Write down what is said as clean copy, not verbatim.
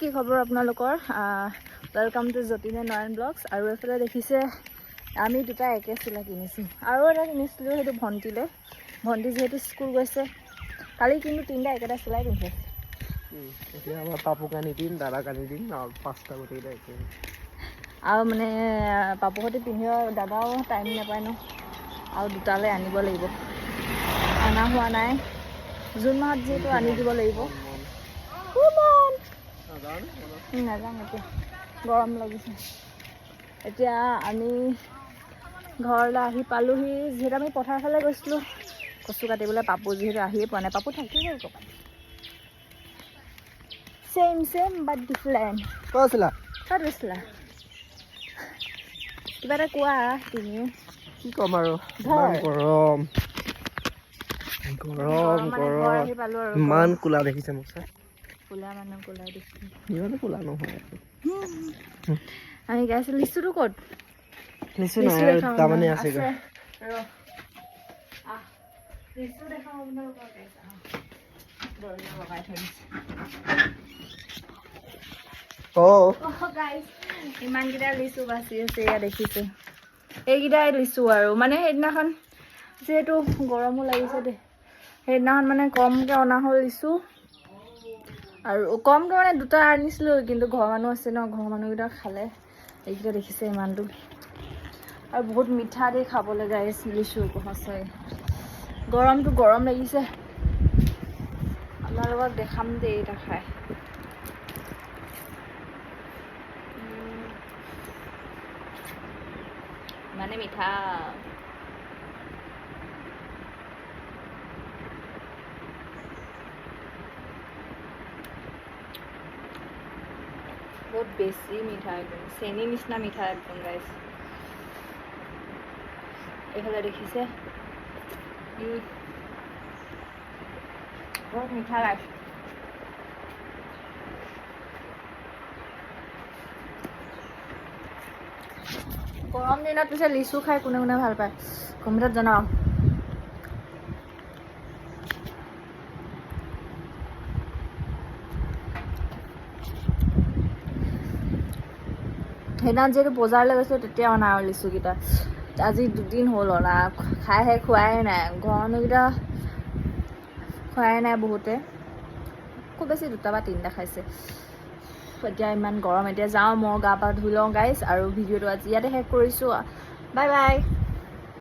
কি খবৰ আপোনালোকৰ? ওয়েলকাম টু যতীনে নয়ন ব্লগছ। আৰু এফালে দেখিছে আমি দুটা একে চিলা কিনিছোঁ। আৰু এটা কিনিছিলোঁ, সেইটো ভণ্টিলৈ। ভণ্টি যিহেতু স্কুল গৈছে, কালি কিন্তু তিনিটা একেটা চিলাই পিন্ধি আছে। এতিয়া আমাৰ পাপুক আনি দিম, দাদাক আনি দিম, আৰু 5টা গোটেইকেইটা একে। আৰু মানে পাপুহঁতে পিন্ধিব, দাদাও টাইম নাপায় ন, আৰু দুটালৈ আনিব লাগিব। অনা হোৱা নাই, জুন মাহত যিহেতু আনি দিব লাগিব। নাযাওঁ এতিয়া, গৰম লাগিছে। এতিয়া আমি ঘৰলৈ আহি পালোহি। যিহেতু আমি পথাৰ ফালে গৈছিলোঁ কচু কাটিবলৈ, পাপু যিহেতু আহিয়ে পোৱা নাই। পাপু থাকি গ'ল ক'ৰবাত। চেম বাট ডিফাৰেণ্ট। ক'ত আছিলা? ক'ত গৈছিলা? কিবা এটা কোৱা তুমিও। কি ক'ম আৰু, ঘৰ ইমান গৰম। মানে ঘৰ আহি পালোঁ আৰু। ইমান কোলা দেখিছে মোক চা। কোলা মানুহ কোলাই দেখিছে। ইমানো কোলা নহয়। আমি গাইছোঁ। লিচুটো ক'ত? লিচু লিচু নাই, দেখাওঁ দুটামানে আছে। আছেগৈ। লিচু দেখাওঁ আপোনালোকক। দৰ্জা লগাই থৈ দিছে। গাইছ, ইমানকেইটা লিচু বাচি আছে, এয়া দেখিছে। এইকেইটাই লিচু আৰু মানে সেইদিনাখন যিহেতু গৰমো লাগিছে দেই, সেইদিনাখন মানে কমকৈ অনা হ'ল লিচু। আৰু কমকৈ মানে দুটা আনিছিলোঁ, কিন্তু ঘৰৰ মানুহ আছে ন, ঘৰৰ মানুহকেইটা খালে। এইকেইটা দেখিছে ইমানটো, আৰু বহুত মিঠা দি খাবলৈ গাইছ লিচু সঁচাই। গৰমটো গৰম লাগিছে, আপোনালোকক দেখাম দেই এটা খাই। মানে মিঠা। বহুত বেছি মিঠা, একদম চেনি নিচিনা মিঠা একদম গাইছ। এইফালে দেখিছে, বহুত মিঠা গাইছ। গৰম দিনত পিছে লিচু খাই কোনে কোনে ভাল পায় কমেণ্টত জনাওক। সেইদিনা যিহেতু বজাৰলৈ গৈছিলোঁ তেতিয়া অনা আৰু লিচুকেইটা। আজি 2 দিন হ'ল অনা, খোৱাই নাই। ঘৰৰ মানুহকেইটা খোৱাই নাই বহুতে, খুব বেছি 2টা বা 3টা খাইছে। এতিয়া ইমান গৰম, এতিয়া যাওঁ মই গা পা ধুই লওঁ গাইছ, আৰু ভিডিঅ'টো আজি ইয়াতে শেষ কৰিছোঁ। Bye bye.